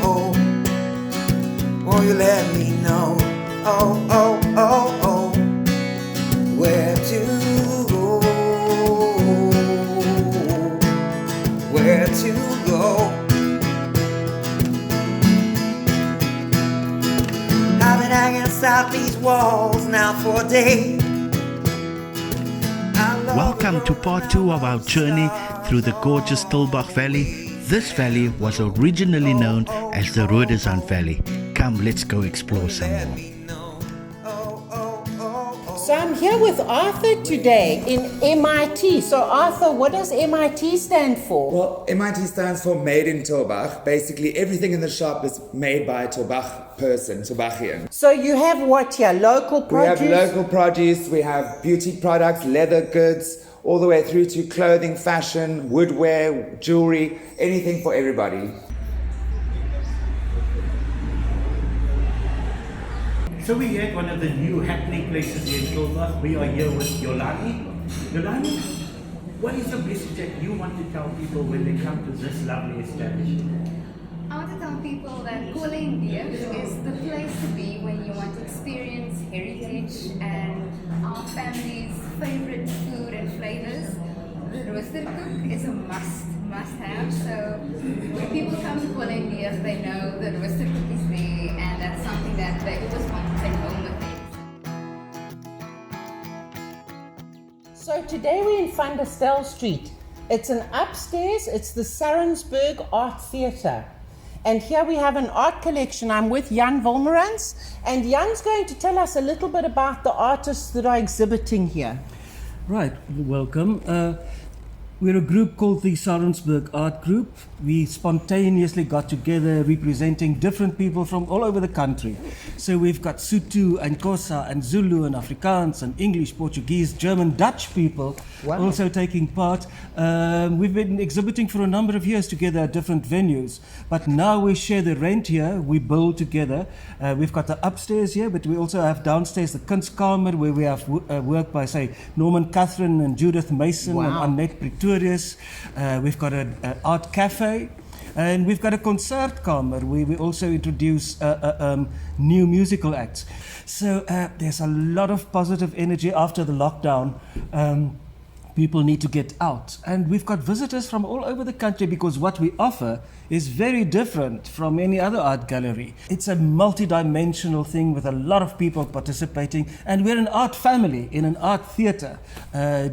oh. Won't you let me know? Oh, oh, oh, oh. Where to go? Where to go? I've been hanging inside these walls now for a day. Welcome to part 2 of our journey through the gorgeous Tulbagh Valley. This valley was originally known as the Rhodesand Valley. Come, let's go explore some more. So I'm here with Arthur today in MIT. So Arthur, what does MIT stand for? Well, MIT stands for Made in Tulbagh. Basically, everything in the shop is made by a Tulbagh person, Tulbaghian. So you have what here? Local produce? We have local produce, we have beauty products, leather goods, all the way through to clothing, fashion, woodwear, jewelry, anything for everybody. So we're here at one of the new happening places here in Tulbagh. We are here with Yolandi. Yolandi, what is the message that you want to tell people when they come to this lovely establishment? I want to tell people that Kole and Deeg is the place to be when you want to experience heritage and our family's favorite food and flavors. The roasted cook is a must have. So when people come to Kole and Deeg, they know the roasted cook is there, and that's something that they always want to take home with them. So today we're in Fynbos Street. It's an upstairs, it's the Saronsberg Art Theatre. And here we have an art collection. I'm with Jan Wolmarans, and Jan's going to tell us a little bit about the artists that are exhibiting here. Right, welcome. We're a group called the Saronsberg Art Group. We spontaneously got together representing different people from all over the country. So we've got Sotho and Xhosa and Zulu and Afrikaans and English, Portuguese, German, Dutch people also taking part. We've been exhibiting for a number of years together at different venues, but now we share the rent here, we build together. We've got the upstairs here, but we also have downstairs the Kunsteater, where we have work by, say, Norman Catherine and Judith Mason and Annette Pretorius. We've got an art cafe, and we've got a concertkamer where we also introduce new musical acts. So there's a lot of positive energy after the lockdown. People need to get out, and we've got visitors from all over the country because what we offer is very different from any other art gallery. It's a multi-dimensional thing with a lot of people participating, and we're an art family in an art theatre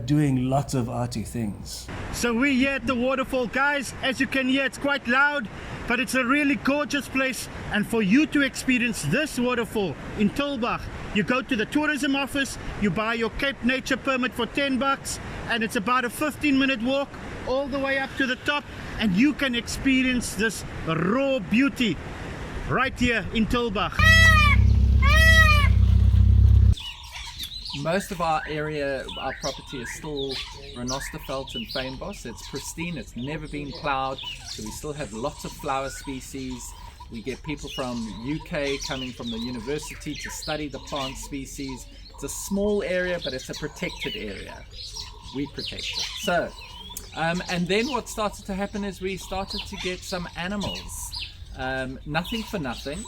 doing lots of arty things. So we're here at the waterfall, guys. As you can hear, it's quite loud, but it's a really gorgeous place. And for you to experience this waterfall in Tulbagh, you go to the tourism office, you buy your Cape Nature permit for $10, and it's about a 15-minute walk all the way up to the top, and you can experience this raw beauty right here in Tulbagh. Most of our area, our property is still Renosterveld and Fynbos. It's pristine, it's never been ploughed, so we still have lots of flower species. We get people from UK coming from the university to study the plant species. It's a small area, but it's a protected area. We protect it. So, and then what started to happen is we started to get some animals. Nothing for nothing.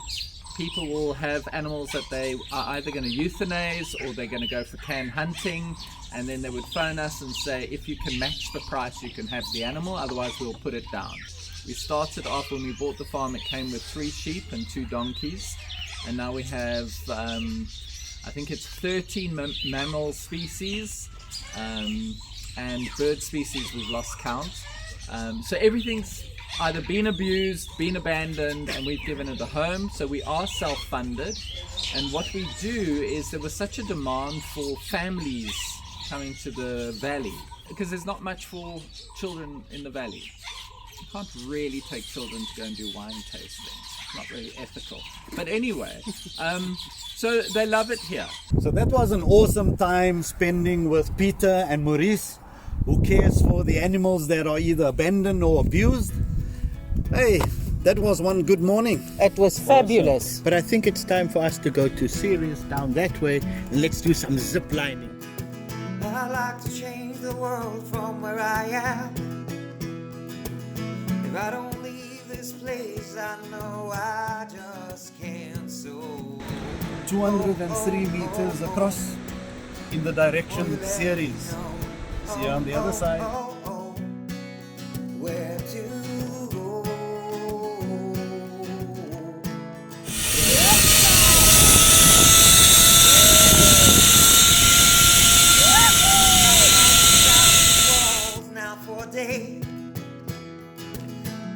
People will have animals that they are either going to euthanize or they're going to go for canned hunting, and then they would phone us and say, if you can match the price, you can have the animal, otherwise we'll put it down. We started off when we bought the farm, it came with 3 sheep and 2 donkeys, and now we have, I think it's 13 mammal species, and bird species we've lost count. So everything's either been abused, been abandoned, and we've given it a home. So we are self-funded, and what we do is there was such a demand for families coming to the valley because there's not much for children in the valley. You can't really take children to go and do wine tasting. It's not really ethical. But anyway, so they love it here. So that was an awesome time spending with Peter and Maurice, who cares for the animals that are either abandoned or abused. Hey, that was one good morning. It was fabulous. Awesome. But I think it's time for us to go to Ceres down that way, and let's do some zip lining. I like to change the world from where I am. If I don't leave this place, days I know I just can't so. 203 meters across in the direction Ceres. See you on the other side. Where to go? 'Cause now for a day.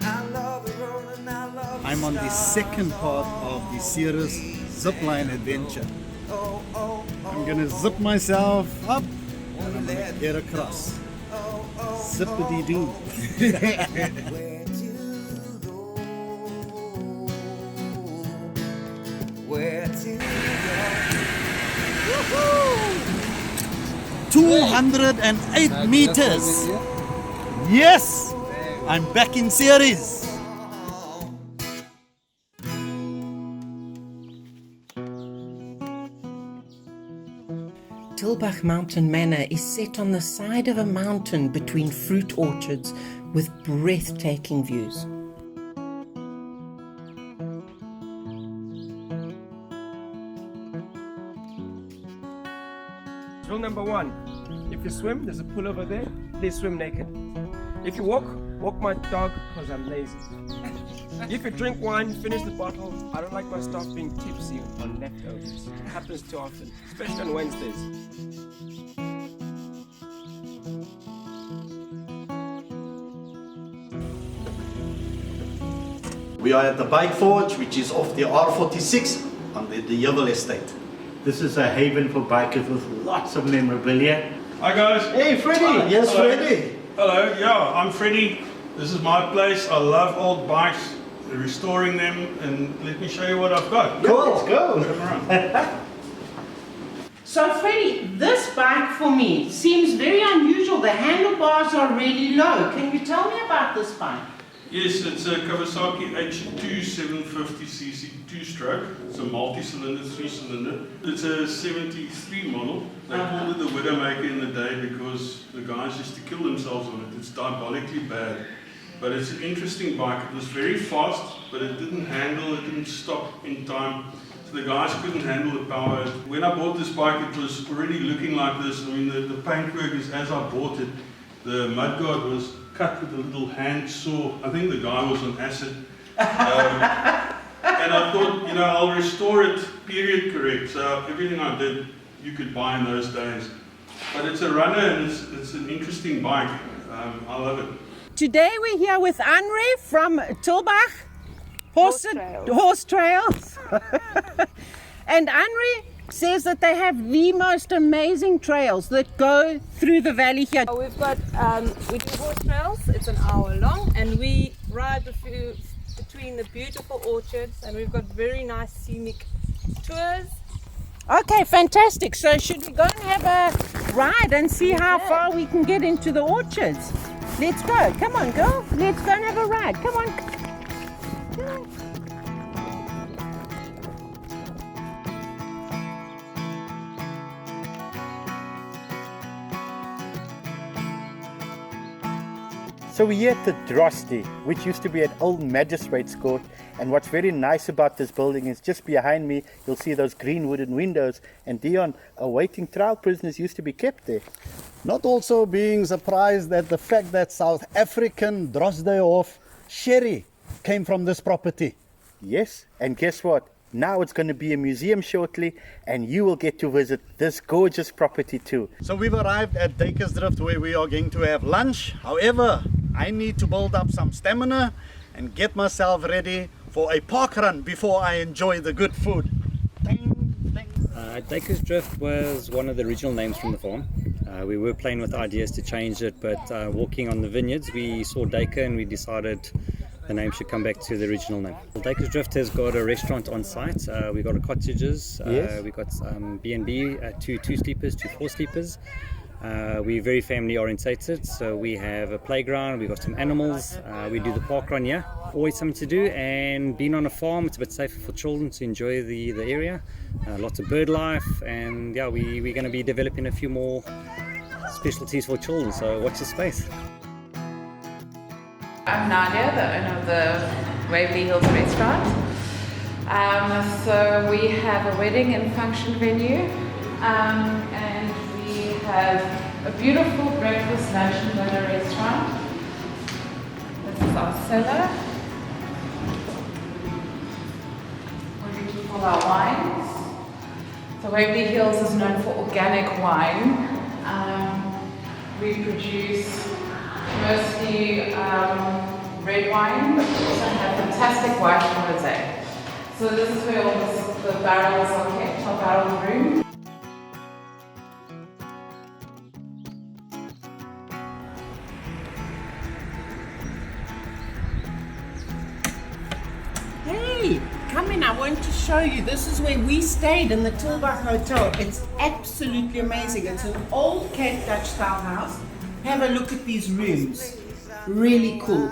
I love the road and I love the I'm on the second part of the Ceres zipline adventure. I'm gonna zip myself up and I'm gonna get across. Zippity doo. Where to go? Where to go? 208 meters. Yes, I'm back in Ceres. Tulbagh Mountain Manor is set on the side of a mountain between fruit orchards with breathtaking views. Rule number 1, if you swim, there's a pool over there, please swim naked. If you walk, walk my dog because I'm lazy. If you drink wine, finish the bottle. I don't like my staff being tipsy on leftovers. It happens too often, especially on Wednesdays. We are at the Bike Forge, which is off the R46 on the Waverley estate. This is a haven for bikers with lots of memorabilia. Hi guys. Hey Freddie. Yes, Hello. Freddie. Hello, yeah, I'm Freddie. This is my place. I love old bikes, restoring them, and let me show you what I've got. Cool, let's go. Come around. So Freddie, this bike for me seems very unusual. The handlebars are really low. Can you tell me about this bike? Yes, it's a Kawasaki H2 750cc 2-stroke. It's a multi-cylinder, 3-cylinder. It's a 73 model. They called it the Widowmaker in the day because the guys used to kill themselves on it. It's diabolically bad. But it's an interesting bike. It was very fast, but it didn't handle, it didn't stop in time. So the guys couldn't handle the power. When I bought this bike, it was already looking like this. I mean, the paintwork is as I bought it. The mudguard was cut with a little hand saw. I think the guy was on acid. And I thought, you know, I'll restore it period correct. So everything I did, you could buy in those days. But it's a runner and it's an interesting bike. I love it. Today we're here with Anri from Tulbagh Horse Trails. And Anri says that they have the most amazing trails that go through the valley here. We've got, we do horse trails, it's an hour long, and we ride between the beautiful orchards, and we've got very nice scenic tours. Okay, fantastic. So should we go and have a ride and see how far we can get into the orchards? Let's go. Come on, girl. Let's go and have a ride. Come on. Come on. So we're here at the Drosty, which used to be an old magistrate's court, and what's very nice about this building is just behind me you'll see those green wooden windows, and Dion, awaiting trial prisoners used to be kept there. Not also being surprised at the fact that South African Drosdyhof sherry came from this property. Yes, and guess what? Now it's going to be a museum shortly, and you will get to visit this gorgeous property too. So we've arrived at Duikersdrift where we are going to have lunch. However, I need to build up some stamina and get myself ready for a park run before I enjoy the good food. Duikersdrift was one of the original names from the farm. We were playing with ideas to change it, but walking on the vineyards we saw Duiker and we decided the name should come back to the original name. Duikersdrift has got a restaurant on site. We've got cottages, we've got B&B, two sleepers, 2 4-sleepers. We're very family orientated, so we have a playground, we've got some animals, we do the park run here. Always something to do, and being on a farm, it's a bit safer for children to enjoy the area. Lots of bird life, and yeah, we're going to be developing a few more specialties for children, so watch the space. I'm Nadia, the owner of the Waverley Hills Restaurant. So we have a wedding and function venue, and we have a beautiful breakfast, lunch and dinner restaurant. This is our cellar, where we keep all our wines. So Waverley Hills is known for organic wine. We produce mostly red wine, but we also have fantastic white and rosé. So this is where all the barrels are kept, our barrel room. Hey, come in, I want to show you. This is where we stayed in the Tulbagh Hotel. It's absolutely amazing. It's an old Cape Dutch style house. Have a look at these rooms. Really cool.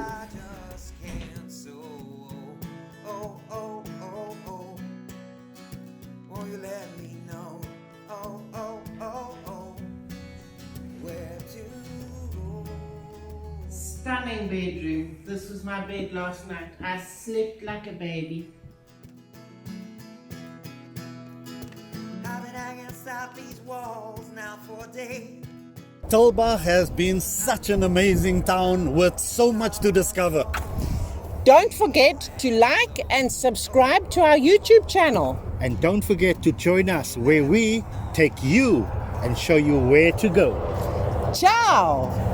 Stunning bedroom. This was my bed last night. I slept like a baby. I've been hanging inside these walls now for a day. Tulbagh has been such an amazing town with so much to discover. Don't forget to like and subscribe to our YouTube channel. And don't forget to join us where we take you and show you where to go. Ciao!